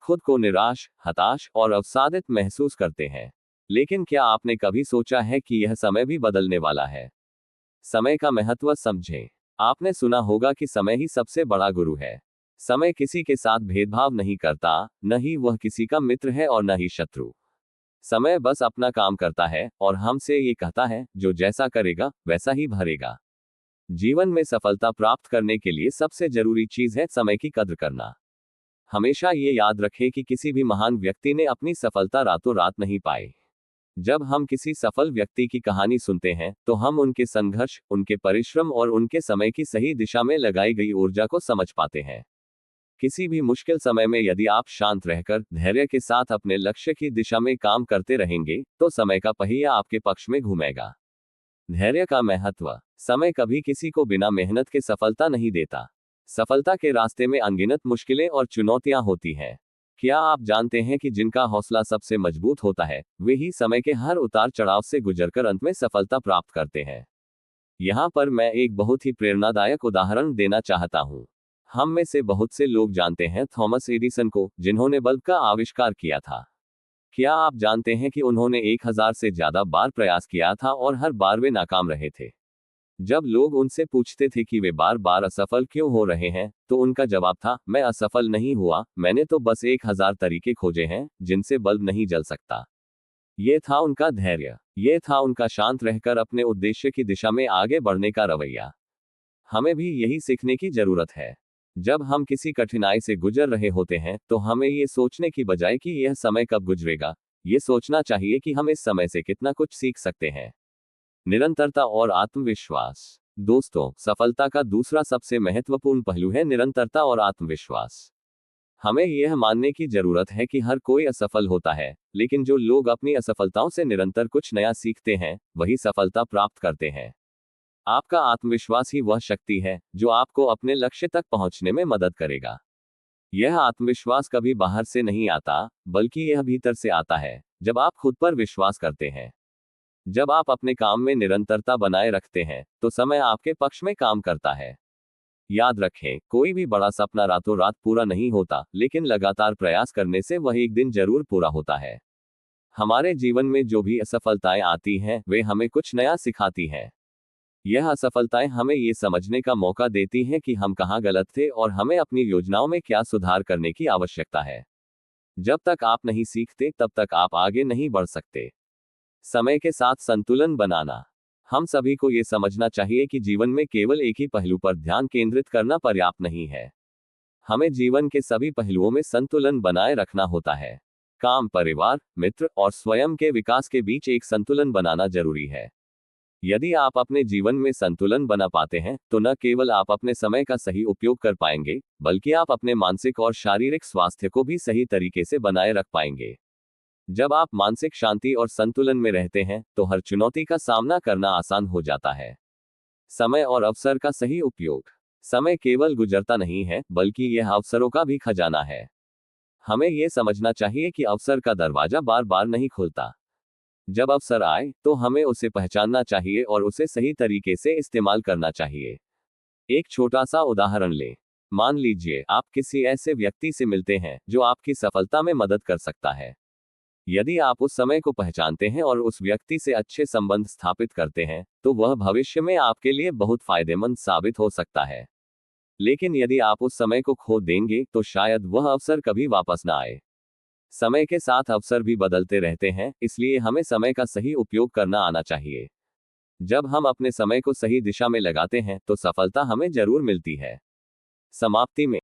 खुद को निराश, हताश और अवसादित महसूस करते हैं। लेकिन क्या आपने कभी सोचा है कि यह समय भी बदलने वाला है? समय का महत्व समझें। आपने सुना होगा कि समय ही सबसे बड़ा गुरु है। समय किसी के साथ भेदभाव नहीं करता, न ही वह किसी का मित्र है और न ही शत्रु। समय बस अपना काम करता है और हमसे ये कहता है, जो जैसा करेगा वैसा ही भरेगा। जीवन में सफलता प्राप्त करने के लिए सबसे जरूरी चीज है समय की कद्र करना। हमेशा ये याद रखें कि किसी भी महान व्यक्ति ने अपनी सफलता रातों रात नहीं पाई। जब हम किसी सफल व्यक्ति की कहानी सुनते हैं तो हम उनके संघर्ष, उनके परिश्रम और उनके समय की सही दिशा में लगाई गई ऊर्जा को समझ पाते हैं। किसी भी मुश्किल समय में यदि आप शांत रहकर धैर्य के साथ अपने लक्ष्य की दिशा में काम करते रहेंगे तो समय का पहिया आपके पक्ष में घूमेगा। धैर्य का महत्व। समय कभी किसी को बिना मेहनत के सफलता नहीं देता। सफलता के रास्ते में अनगिनत मुश्किलें और चुनौतियां होती हैं। क्या आप जानते हैं कि जिनका हौसला सबसे मजबूत होता है, वे ही समय के हर उतार चढ़ाव से गुजरकर अंत में सफलता प्राप्त करते हैं। यहाँ पर मैं एक बहुत ही प्रेरणादायक उदाहरण देना चाहता हूँ। हम में से बहुत से लोग जानते हैं थॉमस एडिसन को, जिन्होंने बल्ब का आविष्कार किया था। क्या आप जानते हैं कि उन्होंने 1000 से ज्यादा बार प्रयास किया था और हर बार वे नाकाम रहे थे। जब लोग उनसे पूछते थे कि वे बार बार असफल क्यों हो रहे हैं, तो उनका जवाब था, मैं असफल नहीं हुआ, मैंने तो बस 1000 तरीके खोजे हैं जिनसे बल्ब नहीं जल सकता। ये था उनका धैर्य। ये था उनका शांत रहकर अपने उद्देश्य की दिशा में आगे बढ़ने का रवैया। हमें भी यही सीखने की जरूरत है। जब हम किसी कठिनाई से गुजर रहे होते हैं तो हमें ये सोचने की बजाय कि यह समय कब गुजरेगा, ये सोचना चाहिए कि हम इस समय से कितना कुछ सीख सकते हैं। निरंतरता और आत्मविश्वास। दोस्तों, सफलता का दूसरा सबसे महत्वपूर्ण पहलू है निरंतरता और आत्मविश्वास। हमें यह मानने की जरूरत है कि हर कोई असफल होता है, लेकिन जो लोग अपनी असफलताओं से निरंतर कुछ नया सीखते हैं, वही सफलता प्राप्त करते हैं। आपका आत्मविश्वास ही वह शक्ति है जो आपको अपने लक्ष्य तक पहुंचने में मदद करेगा। यह आत्मविश्वास कभी बाहर से नहीं आता, बल्कि यह भीतर से आता है, जब आप खुद पर विश्वास करते हैं। जब आप अपने काम में निरंतरता बनाए रखते हैं, तो समय आपके पक्ष में काम करता है। याद रखें, कोई भी बड़ा सपना रातों रात पूरा नहीं होता, लेकिन लगातार प्रयास करने से वह एक दिन जरूर पूरा होता है। हमारे जीवन में जो भी असफलताएं आती हैं, वे हमें कुछ नया सिखाती हैं। यह असफलताएं हमें ये समझने का मौका देती हैं कि हम कहाँ गलत थे और हमें अपनी योजनाओं में क्या सुधार करने की आवश्यकता है। जब तक आप नहीं सीखते, तब तक आप आगे नहीं बढ़ सकते। समय के साथ संतुलन बनाना। हम सभी को ये समझना चाहिए कि जीवन में केवल एक ही पहलू पर ध्यान केंद्रित करना पर्याप्त नहीं है। हमें जीवन के सभी पहलुओं में संतुलन बनाए रखना होता है। काम, परिवार, मित्र और स्वयं के विकास के बीच एक संतुलन बनाना जरूरी है। यदि आप अपने जीवन में संतुलन बना पाते हैं, तो न केवल आप अपने समय का सही उपयोग कर पाएंगे, बल्कि आप अपने मानसिक और शारीरिक स्वास्थ्य को भी सही तरीके से बनाए रख पाएंगे। जब आप मानसिक शांति और संतुलन में रहते हैं, तो हर चुनौती का सामना करना आसान हो जाता है। समय और अवसर का सही उपयोग। समय केवल गुजरता नहीं है, बल्कि यह अवसरों का भी खजाना है। हमें यह समझना चाहिए कि अवसर का दरवाजा बार बार नहीं खुलता। जब अवसर आए, तो हमें उसे पहचानना चाहिए और उसे सही तरीके से इस्तेमाल करना चाहिए। एक छोटा सा उदाहरण लें। मान लीजिए आप किसी ऐसे व्यक्ति से मिलते हैं जो आपकी सफलता में मदद कर सकता है। यदि आप उस समय को पहचानते हैं और उस व्यक्ति से अच्छे संबंध स्थापित करते हैं, तो वह भविष्य में आपके लिए बहुत फायदेमंद साबित हो सकता है। लेकिन यदि आप उस समय को खो देंगे, तो शायद वह अवसर कभी वापस ना आए। समय के साथ अवसर भी बदलते रहते हैं, इसलिए हमें समय का सही उपयोग करना आना चाहिए। जब हम अपने समय को सही दिशा में लगाते हैं, तो सफलता हमें जरूर मिलती है। समाप्ति में